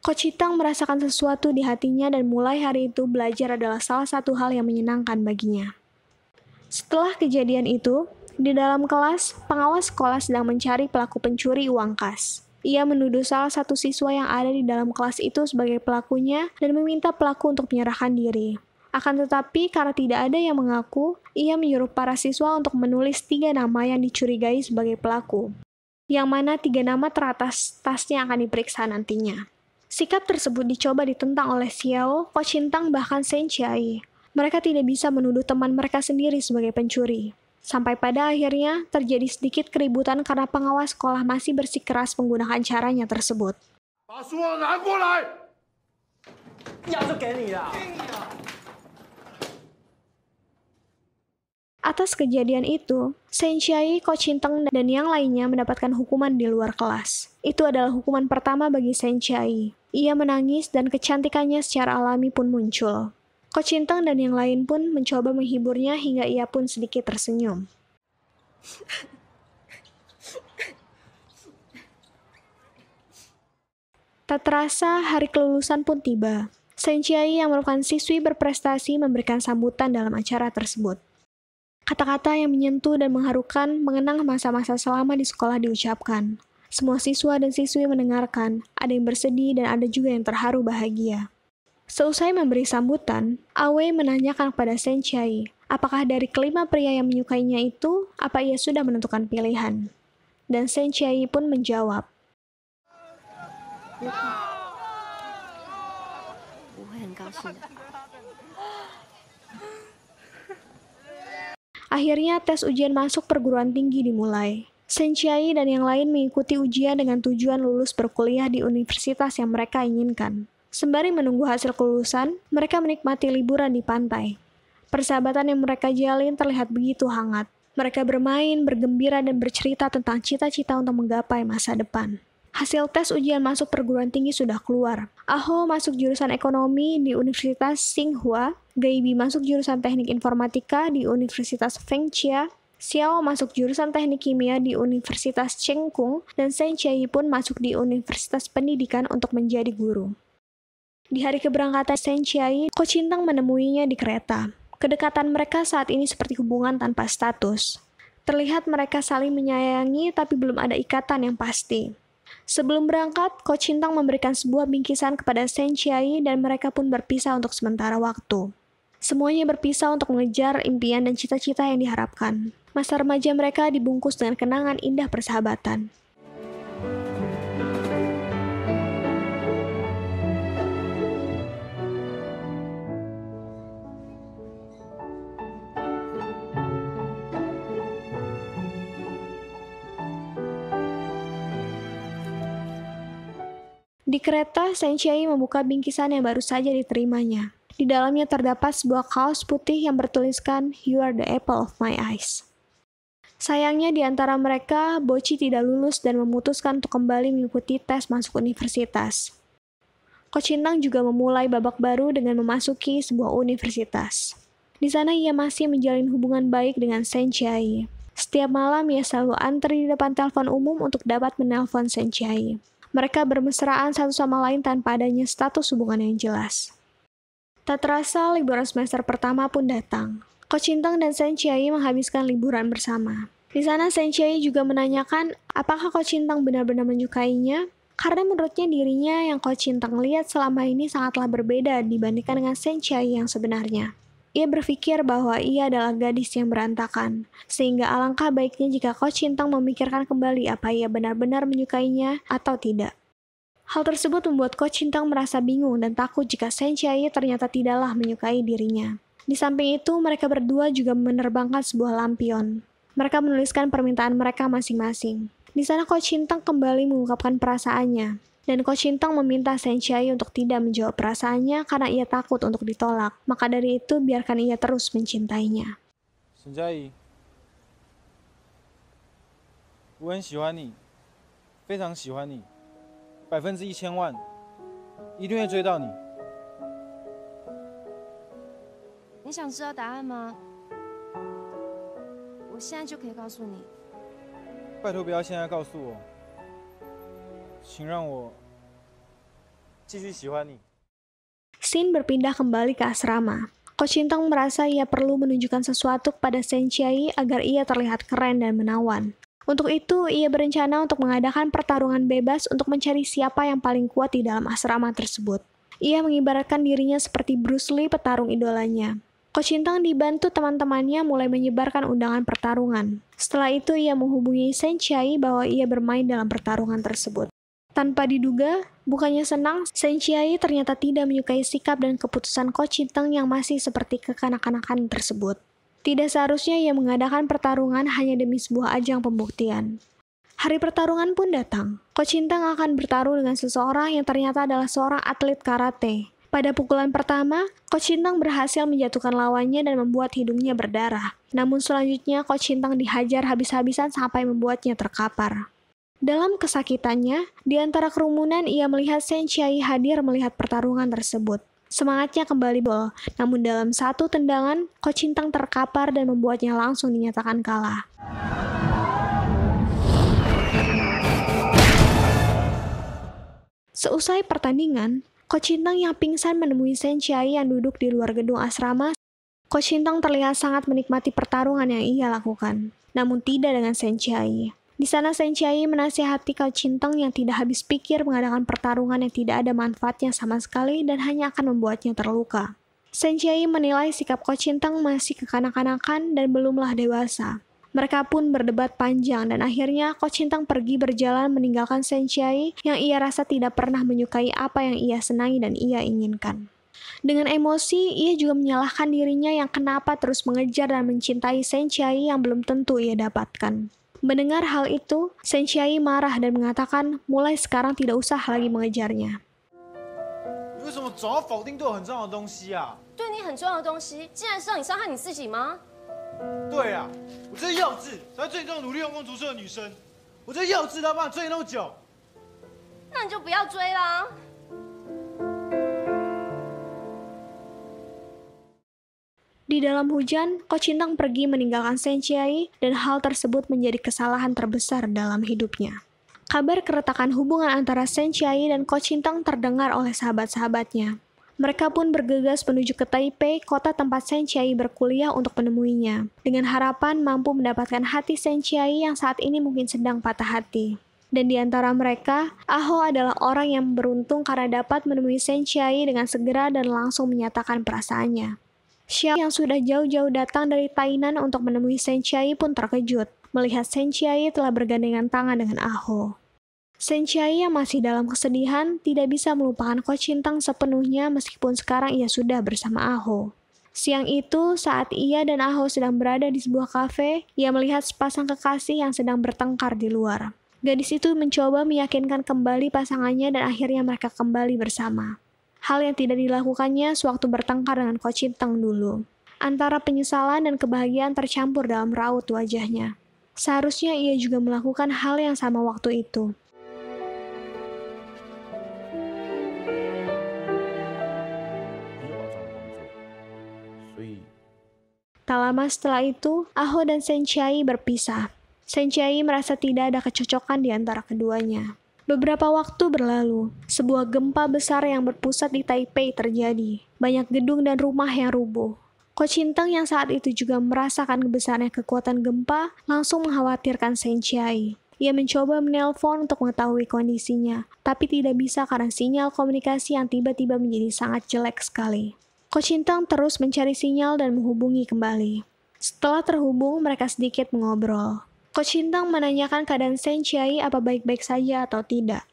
Coach Chitang merasakan sesuatu di hatinya dan mulai hari itu belajar adalah salah satu hal yang menyenangkan baginya. Setelah kejadian itu, di dalam kelas, pengawas sekolah sedang mencari pelaku pencuri uang kas. Ia menuduh salah satu siswa yang ada di dalam kelas itu sebagai pelakunya dan meminta pelaku untuk menyerahkan diri. Akan tetapi, karena tidak ada yang mengaku, ia menyuruh para siswa untuk menulis 3 nama yang dicurigai sebagai pelaku, yang mana 3 nama teratas tasnya akan diperiksa nantinya. Sikap tersebut dicoba ditentang oleh Xiao, Coach Chitang, bahkan Shen Chiai. Mereka tidak bisa menuduh teman mereka sendiri sebagai pencuri. Sampai pada akhirnya, terjadi sedikit keributan karena pengawas sekolah masih bersikeras menggunakan caranya tersebut. Atas kejadian itu, Shen Chiai, Coach Chitang, dan yang lainnya mendapatkan hukuman di luar kelas. Itu adalah hukuman pertama bagi Shen Chiai. Ia menangis dan kecantikannya secara alami pun muncul. Coach Chitang dan yang lain pun mencoba menghiburnya hingga ia pun sedikit tersenyum. Tak terasa, hari kelulusan pun tiba. Shen Chiai yang merupakan siswi berprestasi memberikan sambutan dalam acara tersebut. Kata-kata yang menyentuh dan mengharukan mengenang masa-masa selama di sekolah diucapkan. Semua siswa dan siswi mendengarkan, ada yang bersedih dan ada juga yang terharu bahagia. Seusai memberi sambutan, Awei menanyakan kepada Shen Chiai, apakah dari kelima pria yang menyukainya itu, apa ia sudah menentukan pilihan? Dan Shen Chiai pun menjawab, Akhirnya tes ujian masuk perguruan tinggi dimulai. Shen Chiai dan yang lain mengikuti ujian dengan tujuan lulus berkuliah di universitas yang mereka inginkan. Sembari menunggu hasil kelulusan, mereka menikmati liburan di pantai. Persahabatan yang mereka jalin terlihat begitu hangat. Mereka bermain, bergembira, dan bercerita tentang cita-cita untuk menggapai masa depan. Hasil tes ujian masuk perguruan tinggi sudah keluar. Aho masuk jurusan ekonomi di Universitas Tsinghua, Gaibi masuk jurusan teknik informatika di Universitas Fengxia, Xiao masuk jurusan teknik kimia di Universitas Chengkung, dan Shen Chiai pun masuk di Universitas Pendidikan untuk menjadi guru. Di hari keberangkatan Shen Chiai, Coach Chitang menemuinya di kereta. Kedekatan mereka saat ini seperti hubungan tanpa status. Terlihat mereka saling menyayangi tapi belum ada ikatan yang pasti. Sebelum berangkat, Coach Chitang memberikan sebuah bingkisan kepada Shen Chiai dan mereka pun berpisah untuk sementara waktu. Semuanya berpisah untuk mengejar impian dan cita-cita yang diharapkan. Masa remaja mereka dibungkus dengan kenangan indah persahabatan. Di kereta, Shen Chiai membuka bingkisan yang baru saja diterimanya. Di dalamnya terdapat sebuah kaos putih yang bertuliskan, "You are the apple of my eyes." Sayangnya di antara mereka, Boci tidak lulus dan memutuskan untuk kembali mengikuti tes masuk universitas. Coach Chitang juga memulai babak baru dengan memasuki sebuah universitas. Di sana ia masih menjalin hubungan baik dengan Shen Chiai. Setiap malam ia selalu antri di depan telepon umum untuk dapat menelpon Shen Chiai. Mereka bermesraan satu sama lain tanpa adanya status hubungan yang jelas. Tak terasa, liburan semester pertama pun datang. Coach Chitang dan Shen Chiai menghabiskan liburan bersama. Di sana Shen Chiai juga menanyakan apakah Coach Chitang benar-benar menyukainya, karena menurutnya dirinya yang Coach Chitang lihat selama ini sangatlah berbeda dibandingkan dengan Shen Chiai yang sebenarnya. Ia berpikir bahwa ia adalah gadis yang berantakan, sehingga alangkah baiknya jika Coach Chitang memikirkan kembali apa ia benar-benar menyukainya atau tidak. Hal tersebut membuat Coach Chitang merasa bingung dan takut jika Shen Chiai ternyata tidaklah menyukai dirinya. Di samping itu, mereka berdua juga menerbangkan sebuah lampion. Mereka menuliskan permintaan mereka masing-masing. Di sana Coach Chitang kembali mengungkapkan perasaannya. Dan Coach Chitang meminta Shen Chiai untuk tidak menjawab perasaannya karena ia takut untuk ditolak. Maka dari itu, biarkan ia terus mencintainya. Shen Chiai, 我很喜欢你，非常喜欢你，1000%，一定会追到你。你想知道答案吗？我现在就可以告诉你。拜托不要现在告诉我，请让我继续喜欢你。 Shin berpindah kembali ke asrama. Ko Chintang merasa ia perlu menunjukkan sesuatu kepada Sen Chiai agar ia terlihat keren dan menawan. Untuk itu, ia berencana untuk mengadakan pertarungan bebas untuk mencari siapa yang paling kuat di dalam asrama tersebut. Ia mengibaratkan dirinya seperti Bruce Lee, petarung idolanya. Ko Chintang dibantu teman-temannya mulai menyebarkan undangan pertarungan. Setelah itu, ia menghubungi Sen Chiai bahwa ia bermain dalam pertarungan tersebut. Tanpa diduga, bukannya senang, Sen Chiai ternyata tidak menyukai sikap dan keputusan Ko Chintang yang masih seperti kekanak-kanakan tersebut. Tidak seharusnya ia mengadakan pertarungan hanya demi sebuah ajang pembuktian. Hari pertarungan pun datang. Ko Chintang akan bertarung dengan seseorang yang ternyata adalah seorang atlet karate. Pada pukulan pertama, Ko Chintang berhasil menjatuhkan lawannya dan membuat hidungnya berdarah. Namun selanjutnya, Ko Chintang dihajar habis-habisan sampai membuatnya terkapar. Dalam kesakitannya, di antara kerumunan ia melihat Sen Chiai hadir melihat pertarungan tersebut. Semangatnya kembali bol, namun dalam satu tendangan, Ko Chintang terkapar dan membuatnya langsung dinyatakan kalah. Seusai pertandingan, Ko Chintang yang pingsan menemui Sen Chiai yang duduk di luar gedung asrama. Ko Chintang terlihat sangat menikmati pertarungan yang ia lakukan, namun tidak dengan Sen Chiai. Di sana Sen Chiai menasihati Ko Chintang yang tidak habis pikir mengadakan pertarungan yang tidak ada manfaatnya sama sekali dan hanya akan membuatnya terluka. Sen Chiai menilai sikap Ko Chintang masih kekanak-kanakan dan belumlah dewasa. Mereka pun berdebat panjang dan akhirnya Ko Chintang pergi berjalan meninggalkan Sen Chiai yang ia rasa tidak pernah menyukai apa yang ia senangi dan ia inginkan. Dengan emosi, ia juga menyalahkan dirinya yang kenapa terus mengejar dan mencintai Sen Chiai yang belum tentu ia dapatkan. Mendengar hal itu, Sen Chiai marah dan mengatakan mulai sekarang tidak usah lagi mengejarnya. 你为什么总要否定对我很重要的东西啊？对你很重要的东西，竟然是让你伤害你自己吗？对啊，我这幼稚才会追你这种努力用功读书的女生。我这幼稚，她帮你追你那么久。那你就不要追啦。Di dalam hujan, Ko Chintang pergi meninggalkan Sen Chiai dan hal tersebut menjadi kesalahan terbesar dalam hidupnya. Kabar keretakan hubungan antara Sen Chiai dan Ko Chintang terdengar oleh sahabat-sahabatnya. Mereka pun bergegas menuju ke Taipei, kota tempat Sen Chiai berkuliah untuk menemuinya, dengan harapan mampu mendapatkan hati Sen Chiai yang saat ini mungkin sedang patah hati. Dan di antara mereka, Ah-ho adalah orang yang beruntung karena dapat menemui Sen Chiai dengan segera dan langsung menyatakan perasaannya. Xiao yang sudah jauh-jauh datang dari Tainan untuk menemui Sen Chiai pun terkejut, melihat Sen Chiai telah bergandengan tangan dengan Ah-ho. Sen Chiai yang masih dalam kesedihan tidak bisa melupakan Ko Chintang sepenuhnya meskipun sekarang ia sudah bersama Ah-ho. Siang itu, saat ia dan Ah-ho sedang berada di sebuah kafe, ia melihat sepasang kekasih yang sedang bertengkar di luar. Gadis itu mencoba meyakinkan kembali pasangannya dan akhirnya mereka kembali bersama. Hal yang tidak dilakukannya sewaktu bertengkar dengan Ko Chintang dulu. Antara penyesalan dan kebahagiaan tercampur dalam raut wajahnya. Seharusnya ia juga melakukan hal yang sama waktu itu. Tak lama setelah itu, Ah-ho dan Sen Chiai berpisah. Sen Chiai merasa tidak ada kecocokan di antara keduanya. Beberapa waktu berlalu, sebuah gempa besar yang berpusat di Taipei terjadi. Banyak gedung dan rumah yang rubuh. Ko Chintang yang saat itu juga merasakan besarnya kekuatan gempa, langsung mengkhawatirkan Sen Chiai. Ia mencoba menelpon untuk mengetahui kondisinya, tapi tidak bisa karena sinyal komunikasi yang tiba-tiba menjadi sangat jelek sekali. Ko Chintang terus mencari sinyal dan menghubungi kembali. Setelah terhubung, mereka sedikit mengobrol. Ko Chintang menanyakan keadaan Sen Chiai apa baik-baik saja atau tidak.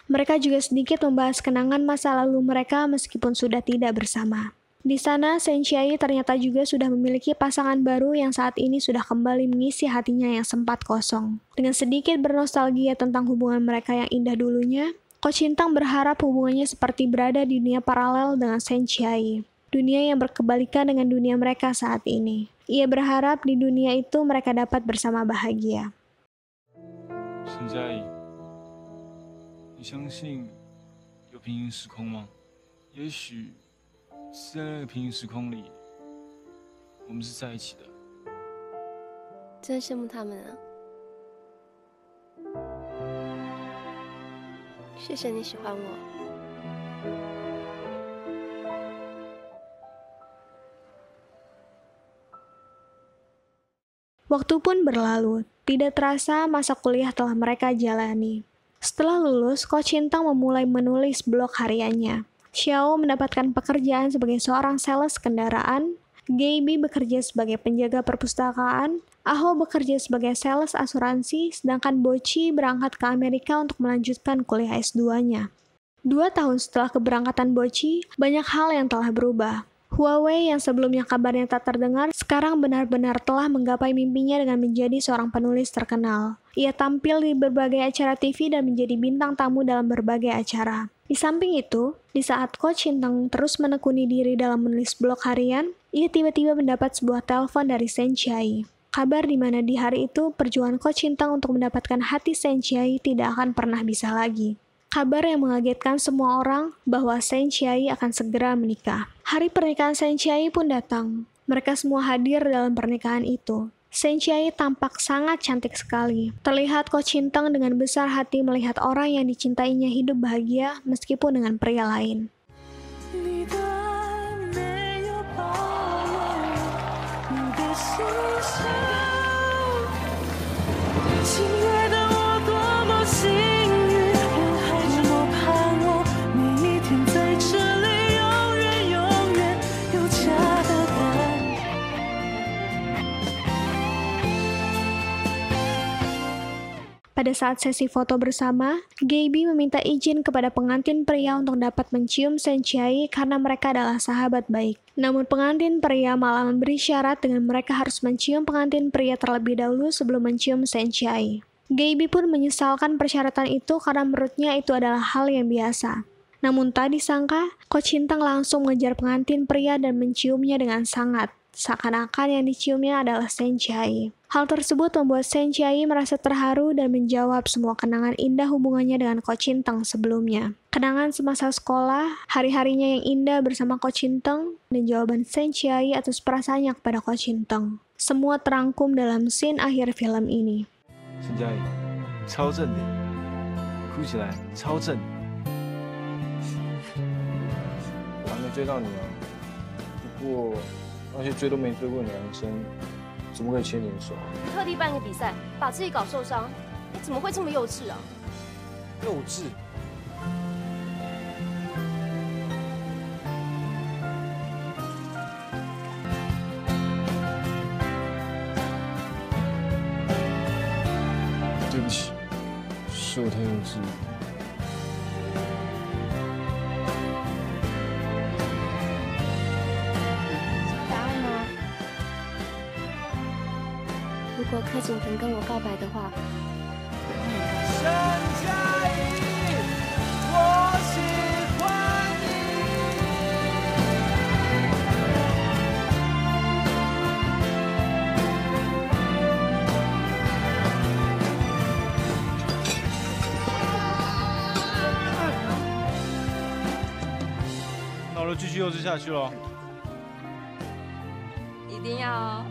Mereka juga sedikit membahas kenangan masa lalu mereka meskipun sudah tidak bersama. Di sana, Sen Chiai ternyata juga sudah memiliki pasangan baru yang saat ini sudah kembali mengisi hatinya yang sempat kosong. Dengan sedikit bernostalgia tentang hubungan mereka yang indah dulunya, Ko Chintang berharap hubungannya seperti berada di dunia paralel dengan Sen Chiai. Dunia yang berkebalikan dengan dunia mereka saat ini. Ia berharap di dunia itu mereka dapat bersama bahagia. 沈佳宜，你相信有平行时空吗？也许是在那个平行时空里，我们是在一起的。真羡慕他们啊！谢谢你喜欢我。Waktu pun berlalu, tidak terasa masa kuliah telah mereka jalani. Setelah lulus, Ko Chintang memulai menulis blog hariannya. Xiao mendapatkan pekerjaan sebagai seorang sales kendaraan, Gaby bekerja sebagai penjaga perpustakaan, Aho bekerja sebagai sales asuransi, sedangkan Bochi berangkat ke Amerika untuk melanjutkan kuliah S2-nya. 2 tahun setelah keberangkatan Bochi, banyak hal yang telah berubah. Huawei yang sebelumnya kabarnya tak terdengar, sekarang benar-benar telah menggapai mimpinya dengan menjadi seorang penulis terkenal. Ia tampil di berbagai acara TV dan menjadi bintang tamu dalam berbagai acara. Di samping itu, di saat Ko Chintang terus menekuni diri dalam menulis blog harian, ia tiba-tiba mendapat sebuah telepon dari Shen Chiai. Kabar di mana di hari itu perjuangan Ko Chintang untuk mendapatkan hati Shen Chiai tidak akan pernah bisa lagi. Kabar yang mengagetkan semua orang bahwa Shen Chiai akan segera menikah. Hari pernikahan Shen Chiai pun datang. Mereka semua hadir dalam pernikahan itu. Shen Chiai tampak sangat cantik sekali. Terlihat Ko Chintang dengan besar hati melihat orang yang dicintainya hidup bahagia meskipun dengan pria lain. Pada saat sesi foto bersama, Gaby meminta izin kepada pengantin pria untuk dapat mencium Shen Chiai karena mereka adalah sahabat baik. Namun pengantin pria malah memberi syarat dengan mereka harus mencium pengantin pria terlebih dahulu sebelum mencium Shen Chiai. Gaby pun menyesalkan persyaratan itu karena menurutnya itu adalah hal yang biasa. Namun tak disangka, Ko Chintang langsung mengejar pengantin pria dan menciumnya dengan sangat. Seakan-akan yang diciumnya adalah Shen Chiai. Hal tersebut membuat Shen Chiai merasa terharu dan menjawab semua kenangan indah hubungannya dengan Ko Chintang sebelumnya. Kenangan semasa sekolah, hari-harinya yang indah bersama Ko Chintang, dan jawaban Shen Chiai atas perasaannya kepada Ko Chintang. Semua terangkum dalam scene akhir film ini. Shen Chiai, 超正的，哭起来超正。我还没追到你哦，不过。那些追都没追过你的男生，怎么可以牵你的手？特地办个比赛，把自己搞受伤，你怎么会这么幼稚啊？幼稚？对不起，是我太幼稚了。如果柯景腾跟我告白的话，沈佳宜，我喜欢你。那我就继续幼稚下去喽。一定要哦。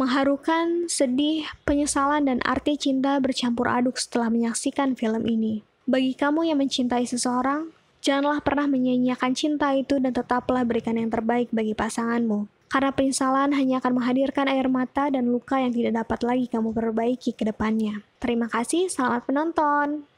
Mengharukan, sedih, penyesalan, dan arti cinta bercampur aduk setelah menyaksikan film ini. Bagi kamu yang mencintai seseorang, janganlah pernah menyia-nyiakan cinta itu dan tetaplah berikan yang terbaik bagi pasanganmu. Karena penyesalan hanya akan menghadirkan air mata dan luka yang tidak dapat lagi kamu perbaiki ke depannya. Terima kasih, selamat menonton!